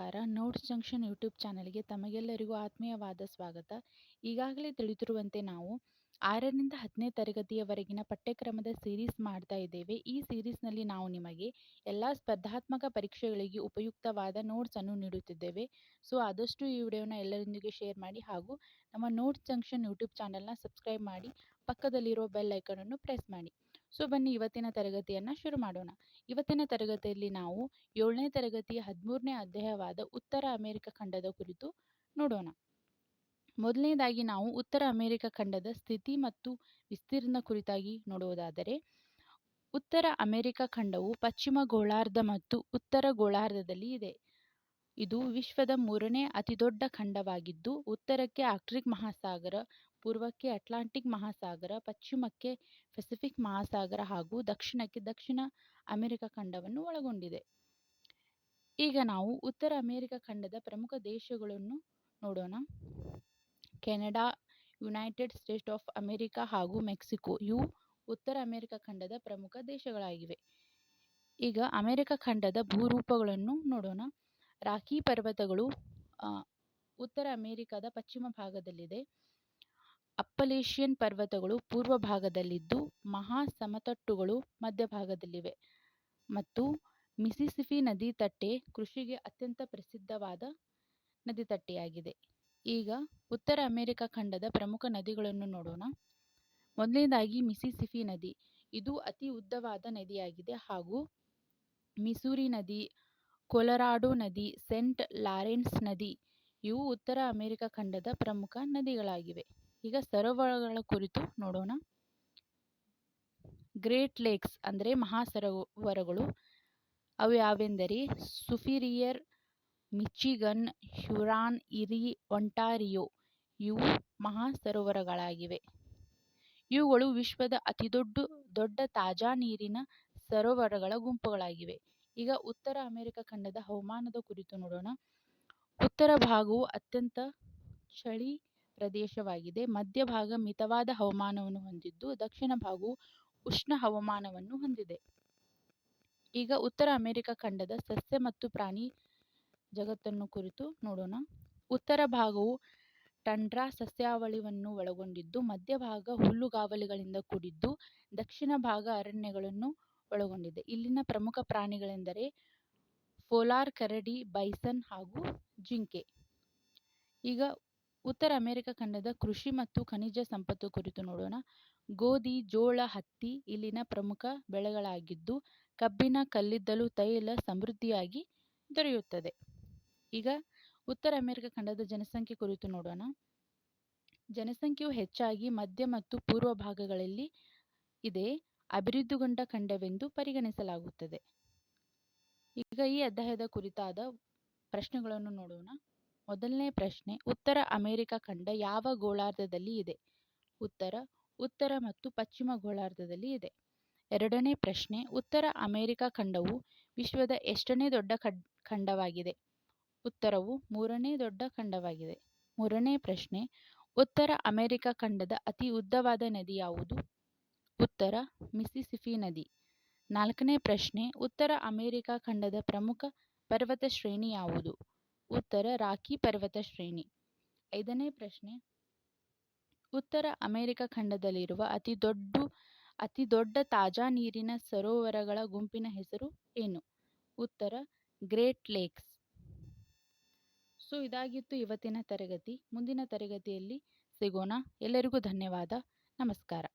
ನಮಸ್ಕಾರ. Notes junction YouTube ಚಾನಲ್ಗೆ ತಮಗೆಲ್ಲರಿಗೂ ಆತ್ಮೀಯವಾದ ಸ್ವಾಗತ. ಈಗಾಗಲೇ ತಿಳಿದಿರುವಂತೆ ನಾವು 6ರಿಂದ 10ನೇ ತರಗತಿಯವರೆಗಿನ ಪಠ್ಯಕ್ರಮದ ಸೀರೀಸ್ ಮಾಡ್ತಾ ಇದ್ದೇವೆ. ಈ ಸೀರೀಸ್ನಲ್ಲಿ ನಾವು ನಿಮಗೆ ಎಲ್ಲ ಸ್ಪರ್ಧಾತ್ಮಕ ಪರೀಕ್ಷೆಗಳಿಗೆ ಉಪಯುಕ್ತವಾದ ನೋಟ್ಸನ್ನು ನೀಡುತ್ತಿದ್ದೇವೆ. ಸೊ ಆದಷ್ಟು ಈ ವಿಡಿಯೋನ ಎಲ್ಲರೊಂದಿಗೆ ಶೇರ್ ಮಾಡಿ ಹಾಗೂ ನಮ್ಮ ನೋಟ್ಸ್ ಜಂಕ್ಷನ್ ಯೂಟ್ಯೂಬ್ ಚಾನಲ್ನ ಸಬ್ಸ್ಕ್ರೈಬ್ ಮಾಡಿ ಪಕ್ಕದಲ್ಲಿರುವ ಬೆಲ್ ಐಕನನ್ನು ಪ್ರೆಸ್ ಮಾಡಿ. ಸೊ ಬನ್ನಿ ಇವತ್ತಿನ ತರಗತಿಯನ್ನು ಶುರು ಮಾಡೋಣ. ಇವತ್ತಿನ ತರಗತಿಯಲ್ಲಿ ನಾವು 7ನೇ ತರಗತಿಯ 13ನೇ ಅಧ್ಯಾಯವಾದ ಉತ್ತರ ಅಮೆರಿಕ ಖಂಡದ ಕುರಿತು ನೋಡೋಣ. ಮೊದಲನೇದಾಗಿ ನಾವು ಉತ್ತರ ಅಮೆರಿಕ ಖಂಡದ ಸ್ಥಿತಿ ಮತ್ತು ವಿಸ್ತೀರ್ಣ ಕುರಿತಾಗಿ ನೋಡುವುದಾದರೆ, ಉತ್ತರ ಅಮೆರಿಕ ಖಂಡವು ಪಶ್ಚಿಮ ಗೋಳಾರ್ಧ ಮತ್ತು ಉತ್ತರ ಗೋಳಾರ್ಧದಲ್ಲಿ ಇದೆ. ಇದು ವಿಶ್ವದ 3ನೇ ಅತಿದೊಡ್ಡ ಖಂಡವಾಗಿದ್ದು, ಉತ್ತರಕ್ಕೆ ಆರ್ಕ್ಟಿಕ್ ಮಹಾಸಾಗರ, ಪೂರ್ವಕ್ಕೆ ಅಟ್ಲಾಂಟಿಕ್ ಮಹಾಸಾಗರ, ಪಶ್ಚಿಮಕ್ಕೆ ಪೆಸಿಫಿಕ್ ಮಹಾಸಾಗರ ಹಾಗೂ ದಕ್ಷಿಣಕ್ಕೆ ದಕ್ಷಿಣ ಅಮೆರಿಕ ಖಂಡವನ್ನು ಒಳಗೊಂಡಿದೆ. ಈಗ ನಾವು ಉತ್ತರ ಅಮೆರಿಕ ಖಂಡದ ಪ್ರಮುಖ ದೇಶಗಳನ್ನು ನೋಡೋಣ. Canada, United States of America ಹಾಗೂ ಮೆಕ್ಸಿಕೋ ಇವು ಉತ್ತರ ಅಮೆರಿಕ ಖಂಡದ ಪ್ರಮುಖ ದೇಶಗಳಾಗಿವೆ. ಈಗ ಅಮೆರಿಕ ಖಂಡದ ಭೂರೂಪಗಳನ್ನು ನೋಡೋಣ. ರಾಕಿ ಪರ್ವತಗಳು ಉತ್ತರ ಅಮೆರಿಕದ ಪಶ್ಚಿಮ ಭಾಗದಲ್ಲಿದೆ. ಅಪ್ಪಲೇಶಿಯನ್ ಪರ್ವತಗಳು ಪೂರ್ವ ಭಾಗದಲ್ಲಿದ್ದು, ಮಹಾ ಸಮತಟ್ಟುಗಳು ಮಧ್ಯಭಾಗದಲ್ಲಿವೆ ಮತ್ತು ಮಿಸಿಸಿಪಿ ನದಿ ತಟ್ಟೆ ಕೃಷಿಗೆ ಅತ್ಯಂತ ಪ್ರಸಿದ್ಧವಾದ ನದಿತಟ್ಟೆಯಾಗಿದೆ. ಈಗ ಉತ್ತರ ಅಮೆರಿಕ ಖಂಡದ ಪ್ರಮುಖ ನದಿಗಳನ್ನು ನೋಡೋಣ. ಮೊದಲನೇದಾಗಿ ಮಿಸಿಸಿಪಿ ನದಿ. ಇದು ಅತಿ ಉದ್ದವಾದ ನದಿಯಾಗಿದೆ ಹಾಗೂ ಮಿಸೂರಿ ನದಿ, ಕೊಲರಾಡೋ ನದಿ, ಸೇಂಟ್ ಲಾರೆನ್ಸ್ ನದಿ ಇವು ಉತ್ತರ ಅಮೆರಿಕ ಖಂಡದ ಪ್ರಮುಖ ನದಿಗಳಾಗಿವೆ. ಈಗ ಸರೋವರಗಳ ಕುರಿತು ನೋಡೋಣ. ಗ್ರೇಟ್ ಲೇಕ್ಸ್ ಅಂದರೆ ಮಹಾಸರೋವರಗಳು ಅವು ಯಾವೆಂದರೆ ಸುಪೀರಿಯರ್, ಮಿಚಿಗನ್, ಹ್ಯೂರಾನ್, ಇರಿ, ಒಂಟಾರಿಯೋ ಇವು ಮಹಾಸರೋವರಗಳಾಗಿವೆ. ಇವುಗಳು ವಿಶ್ವದ ದೊಡ್ಡ ತಾಜಾ ನೀರಿನ ಸರೋವರಗಳ ಗುಂಪುಗಳಾಗಿವೆ. ಈಗ ಉತ್ತರ ಅಮೆರಿಕ ಖಂಡದ ಹವಾಮಾನದ ಕುರಿತು ನೋಡೋಣ. ಉತ್ತರ ಭಾಗವು ಅತ್ಯಂತ ಚಳಿ ಪ್ರದೇಶವಾಗಿದೆ. ಮಧ್ಯಭಾಗ ಮಿತವಾದ ಹವಾಮಾನವನ್ನು ಹೊಂದಿದ್ದು, ದಕ್ಷಿಣ ಭಾಗವು ಉಷ್ಣ ಹವಾಮಾನವನ್ನು ಹೊಂದಿದೆ. ಈಗ ಉತ್ತರ ಅಮೆರಿಕ ಖಂಡದ ಸಸ್ಯ ಮತ್ತು ಪ್ರಾಣಿ ಜಗತ್ತನ್ನು ಕುರಿತು ನೋಡೋಣ. ಉತ್ತರ ಭಾಗವು ಟಂಡ್ರಾ ಸಸ್ಯಾವಳಿಯನ್ನು ಒಳಗೊಂಡಿದ್ದು, ಮಧ್ಯಭಾಗ ಹುಲ್ಲುಗಾವಲುಗಳಿಂದ ಕೂಡಿದ್ದು, ದಕ್ಷಿಣ ಭಾಗ ಅರಣ್ಯಗಳನ್ನು ಒಳಗೊಂಡಿದೆ. ಇಲ್ಲಿನ ಪ್ರಮುಖ ಪ್ರಾಣಿಗಳೆಂದರೆ ಪೋಲಾರ್ ಕರಡಿ, ಬೈಸನ್ ಹಾಗೂ ಜಿಂಕೆ. ಈಗ ಉತ್ತರ ಅಮೆರಿಕ ಖಂಡದ ಕೃಷಿ ಮತ್ತು ಖನಿಜ ಸಂಪತ್ತು ಕುರಿತು ನೋಡೋಣ. ಗೋಧಿ, ಜೋಳ, ಹತ್ತಿ ಇಲ್ಲಿನ ಪ್ರಮುಖ ಬೆಳೆಗಳಾಗಿದ್ದು, ಕಬ್ಬಿಣ, ಕಲ್ಲಿದ್ದಲು, ತೈಲ ಸಮೃದ್ಧಿಯಾಗಿ ದೊರೆಯುತ್ತದೆ. ಈಗ ಉತ್ತರ ಅಮೆರಿಕ ಖಂಡದ ಜನಸಂಖ್ಯೆ ಕುರಿತು ನೋಡೋಣ. ಜನಸಂಖ್ಯೆಯು ಹೆಚ್ಚಾಗಿ ಮಧ್ಯ ಮತ್ತು ಪೂರ್ವ ಭಾಗಗಳಲ್ಲಿ ಇದೆ. ಅಭಿವೃದ್ಧಿಗೊಂಡ ಖಂಡವೆಂದು ಪರಿಗಣಿಸಲಾಗುತ್ತದೆ. ಈಗ ಈ ಅಧ್ಯಾಯದ ಕುರಿತಾದ ಪ್ರಶ್ನೆಗಳನ್ನು ನೋಡೋಣ. ಮೊದಲನೇ ಪ್ರಶ್ನೆ, ಉತ್ತರ ಅಮೆರಿಕ ಖಂಡ ಯಾವ ಗೋಳಾರ್ಧದಲ್ಲಿ ಇದೆ? ಉತ್ತರ ಮತ್ತು ಪಶ್ಚಿಮ ಗೋಳಾರ್ಧದಲ್ಲಿ ಇದೆ. ಎರಡನೇ ಪ್ರಶ್ನೆ, ಉತ್ತರ ಅಮೆರಿಕ ಖಂಡವು ವಿಶ್ವದ ಎಷ್ಟನೇ ದೊಡ್ಡ ಖಂಡವಾಗಿದೆ? ಉತ್ತರವು 3ನೇ ದೊಡ್ಡ ಖಂಡವಾಗಿದೆ. ಮೂರನೇ ಪ್ರಶ್ನೆ, ಉತ್ತರ ಅಮೆರಿಕ ಖಂಡದ ಅತಿ ಉದ್ದವಾದ ನದಿ ಯಾವುದು? ಉತ್ತರ ಮಿಸಿಸಿಪಿ ನದಿ. ನಾಲ್ಕನೇ ಪ್ರಶ್ನೆ, ಉತ್ತರ ಅಮೆರಿಕ ಖಂಡದ ಪ್ರಮುಖ ಪರ್ವತ ಶ್ರೇಣಿ ಯಾವುದು? ಉತ್ತರ ರಾಕಿ ಪರ್ವತ ಶ್ರೇಣಿ. ಐದನೇ ಪ್ರಶ್ನೆ, ಉತ್ತರ ಅಮೆರಿಕ ಖಂಡದಲ್ಲಿರುವ ಅತಿ ದೊಡ್ಡ ತಾಜಾ ನೀರಿನ ಸರೋವರಗಳ ಗುಂಪಿನ ಹೆಸರು ಏನು? ಉತ್ತರ ಗ್ರೇಟ್ ಲೇಕ್ಸ್. ಸೊ ಇದಾಗಿತ್ತು ಇವತ್ತಿನ ತರಗತಿ. ಮುಂದಿನ ತರಗತಿಯಲ್ಲಿ ಸಿಗೋಣ. ಎಲ್ಲರಿಗೂ ಧನ್ಯವಾದ. ನಮಸ್ಕಾರ.